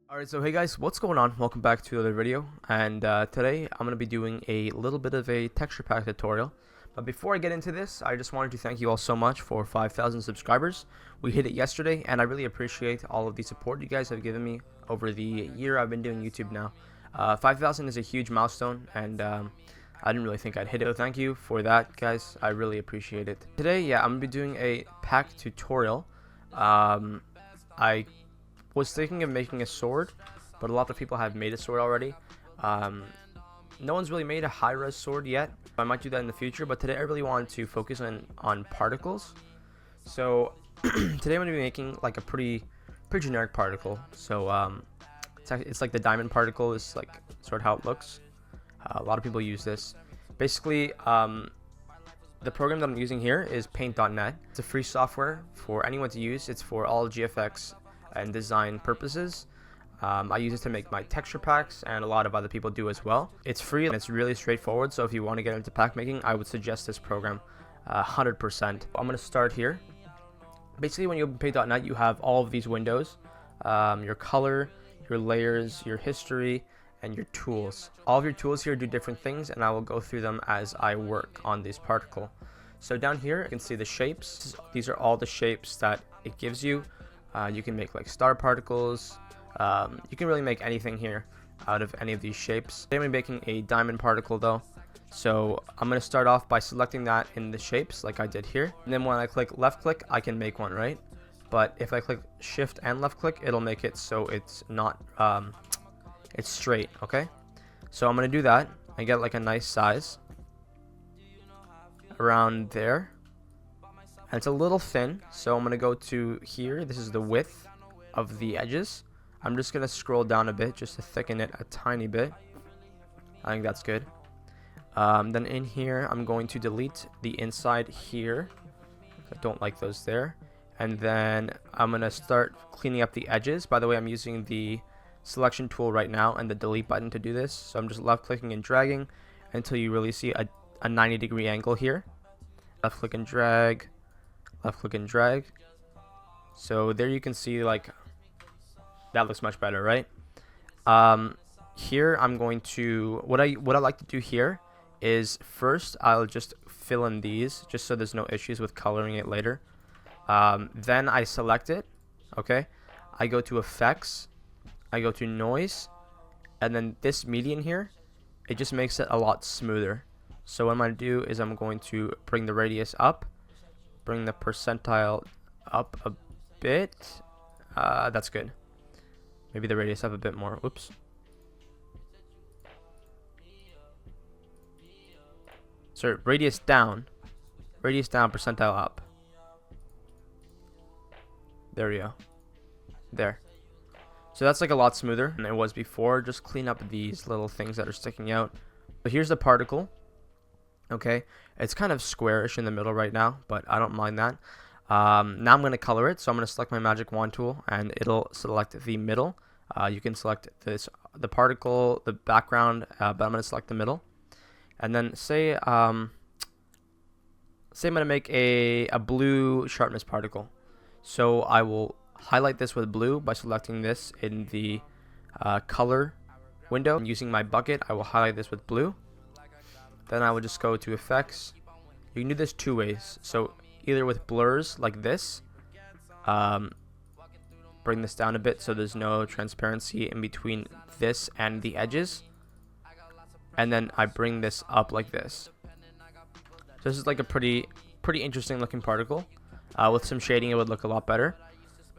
Alright, so hey guys, what's going on? Welcome back to another video, and today I'm going to be doing a little bit of a texture pack tutorial. But before I get into this, I just wanted to thank you all so much for 5,000 subscribers. We hit it yesterday, and I really appreciate all of the support you guys have given me over the year I've been doing YouTube now. 5,000 is a huge milestone, and I didn't really think I'd hit it. So thank you for that, guys. I really appreciate it. Today, yeah, I'm going to be doing a pack tutorial. I was thinking of making a sword, but a lot of people have made a sword already. No one's really made a high-res sword yet. I might do that in the future, but today I really wanted to focus on particles. So today I'm going to be making like a pretty generic particle. So it's like the diamond particle is like sort of how it looks. A lot of people use this. Basically, the program that I'm using here is paint.net. It's a free software for anyone to use. It's for all GFX and design purposes. I use it to make my texture packs, and a lot of other people do as well. It's free and it's really straightforward, so if you want to get into pack making, I would suggest this program 100%. I'm going to start here. Basically, when you open paint.net, you have all of these windows, your color, your layers, your history, and your tools. All of your tools here do different things, and I will go through them as I work on this particle. So down here you can see the shapes. These are all the shapes that it gives you. You can make like star particles. You can really make anything here out of any of these shapes. Today I'm making a diamond particle though. So I'm going to start off by selecting that in the shapes like I did here. And then when I click left click, I can make one, right? But if I click shift and left click, it'll make it so it's not, it's straight, okay? So I'm going to do that. I get like a nice size around there. And it's a little thin, so I'm going to go to here. This is the width of the edges. I'm just going to scroll down a bit just to thicken it a tiny bit. I think that's good. Then in here, I'm going to delete the inside here. I don't like those there. And then I'm going to start cleaning up the edges. By the way, I'm using the selection tool right now and the delete button to do this. So I'm just left clicking and dragging until you really see a 90-degree angle here. Left click and drag. Left click and drag. So there you can see like that looks much better, right? Here I'm going to what I like to do here is first I'll just fill in these just so there's no issues with coloring it later. Then I select it, okay? I go to effects, I go to noise, and then this median here, it just makes it a lot smoother. So what I'm going to do is I'm going to bring the radius up, bring the percentile up a bit. That's good. Maybe the radius up a bit more. Oops. So radius down, percentile up. There we go. There. So that's like a lot smoother than it was before. Just clean up these little things that are sticking out. So here's the particle. Okay, it's kind of squarish in the middle right now, but I don't mind that. Now I'm going to color it, so I'm going to select my magic wand tool, and it'll select the middle. You can select the particle, the background, but I'm going to select the middle. And then say I'm going to make a blue sharpness particle. So I will highlight this with blue by selecting this in the color window. And using my bucket, I will highlight this with blue. Then I would just go to effects. You can do this two ways. So either with blurs like this, bring this down a bit so there's no transparency in between this and the edges. And then I bring this up like this. So this is like a pretty interesting looking particle. With some shading it would look a lot better.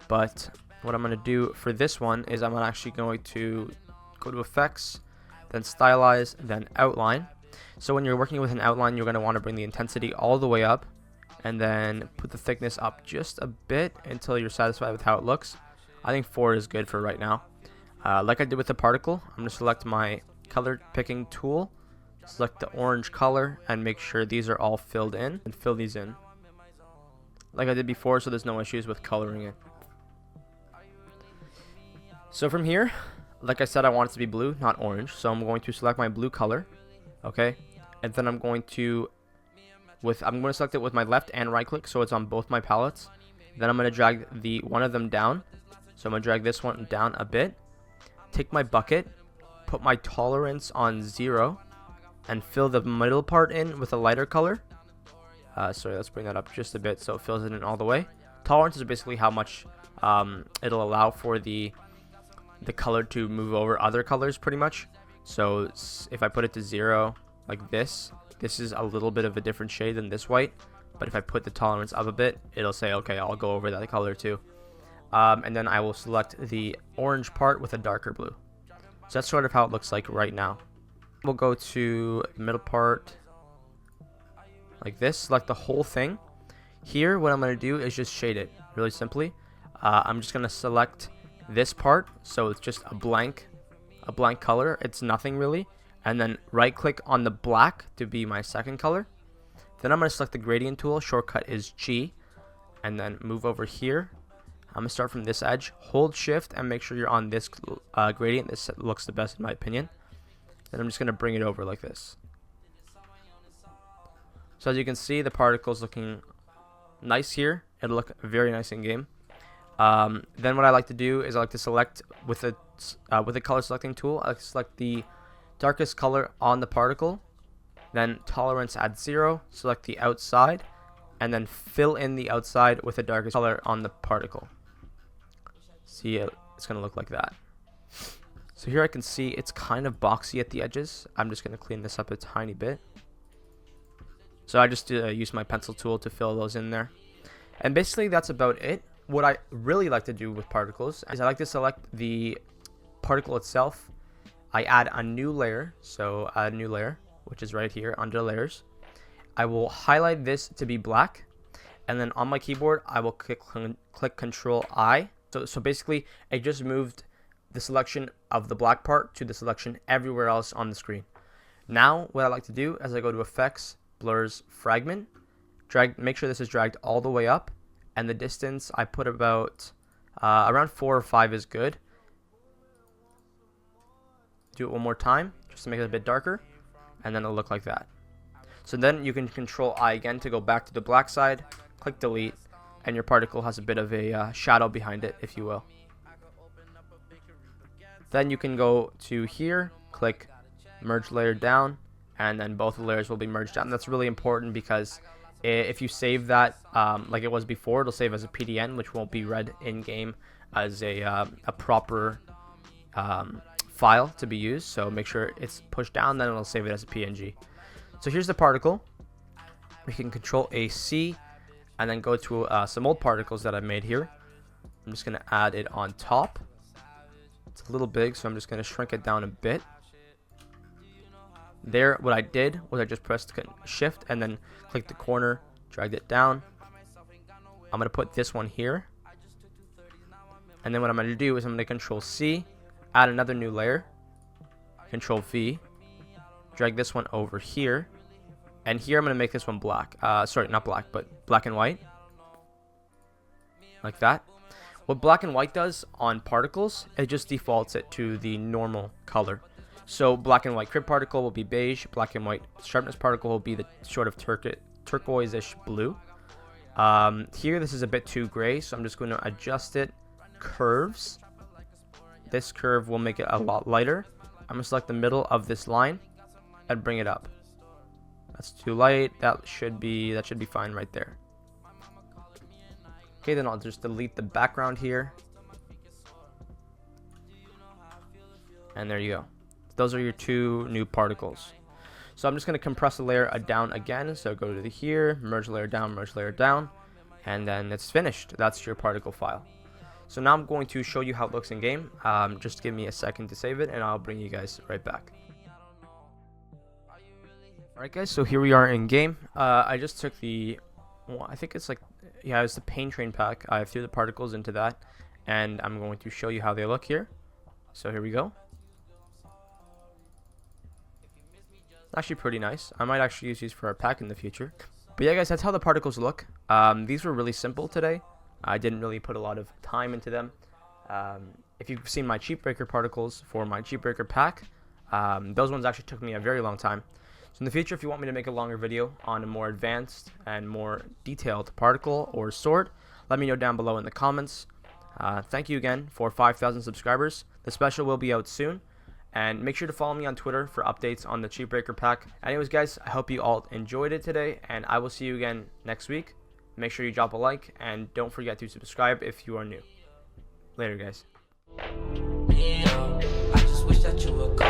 But what I'm going to do for this one is I'm actually going to go to effects, then stylize, then outline. So when you're working with an outline, you're going to want to bring the intensity all the way up and then put the thickness up just a bit until you're satisfied with how it looks. I think 4 is good for right now. Like I did with the particle, I'm going to select my color picking tool, select the orange color, and make sure these are all filled in, and fill these in like I did before so there's no issues with coloring it. So from here, like I said, I want it to be blue, not orange, so I'm going to select my blue color. Okay, and then I'm going to select it with my left and right click so it's on both my palettes. Then I'm going to drag one of them down. So I'm going to drag this one down a bit. take my bucket, put my tolerance on 0, and fill the middle part in with a lighter color. Sorry, let's bring that up just a bit so it fills it in all the way. Tolerance is basically how much it'll allow for the color to move over other colors, pretty much. So if I put it to 0 like this is a little bit of a different shade than this white, but if I put the tolerance up a bit, it'll say, okay, I'll go over that color too. And then I will select the orange part with a darker blue. So that's sort of how it looks like right now. We'll go to the middle part like this, select the whole thing. Here, what I'm going to do is just shade it really simply. I'm just going to select this part, so it's just a blank color. It's nothing really. And then right click on the black to be my second color. Then I'm going to select the gradient tool. Shortcut is G. And then move over here. I'm going to start from this edge. Hold shift and make sure you're on this gradient. This looks the best in my opinion. Then I'm just going to bring it over like this. So as you can see, the particle's looking nice here. It'll look very nice in game. Then what I like to do is I like to select with the color selecting tool. I like to select the darkest color on the particle, then tolerance at 0, select the outside, and then fill in the outside with the darkest color on the particle. See, it's going to look like that. So here I can see it's kind of boxy at the edges. I'm just going to clean this up a tiny bit. So I just use my pencil tool to fill those in there. And basically that's about it. What I really like to do with particles is I like to select the particle itself. I add a new layer, so add a new layer, which is right here under layers. I will highlight this to be black, and then on my keyboard I will click Control I. So basically it just moved the selection of the black part to the selection everywhere else on the screen. Now what I like to do is I go to Effects, Blurs, Fragment, make sure this is dragged all the way up, and the distance I put about around 4 or 5 is good. Do it one more time just to make it a bit darker, and then it'll look like that. So then you can Control I again to go back to the black side, click delete, and your particle has a bit of a shadow behind it, if you will. Then you can go to here, click merge layer down, and then both the layers will be merged down. That's really important because if you save that like it was before, it'll save as a PDN, which won't be read in game as a proper file to be used. So make sure it's pushed down, then it'll save it as a PNG. So here's the particle. We can Control AC and then go to some old particles that I've made here. I'm just going to add it on top. It's a little big, so I'm just going to shrink it down a bit. There, what I did was I just pressed shift and then clicked the corner, dragged it down. I'm going to put this one here. And then what I'm going to do is I'm going to Control C, add another new layer, Control V, drag this one over here, and here I'm going to make this one black. Sorry, not black, but black and white, like that. What black and white does on particles, it just defaults it to the normal color. So black and white crib particle will be beige, black and white sharpness particle will be the sort of turquoise-ish blue. Here this is a bit too gray, so I'm just going to adjust it. Curves. This curve will make it a lot lighter. I'm going to select the middle of this line and bring it up. That's too light. That should be fine right there. Okay, then I'll just delete the background here. And there you go. Those are your two new particles. So I'm just going to compress the layer down again. So go to here, merge layer down, and then it's finished. That's your particle file. So now I'm going to show you how it looks in game. Just give me a second to save it and I'll bring you guys right back. Alright guys, so here we are in game. I just took the, well, I think it's like, yeah, it's the paint train pack. I threw the particles into that and I'm going to show you how they look here. So here we go. Actually pretty nice. I might actually use these for a pack in the future. But yeah guys, that's how the particles look. These were really simple today. I didn't really put a lot of time into them. If you've seen my cheap breaker particles for my cheap breaker pack, those ones actually took me a very long time. So in the future, if you want me to make a longer video on a more advanced and more detailed particle or sword, let me know down below in the comments. Thank you again for 5,000 subscribers. The special will be out soon. And make sure to follow me on Twitter for updates on the Cheat Breaker pack. Anyways, guys, I hope you all enjoyed it today, and I will see you again next week. Make sure you drop a like, and don't forget to subscribe if you are new. Later, guys. I just wish that you would go.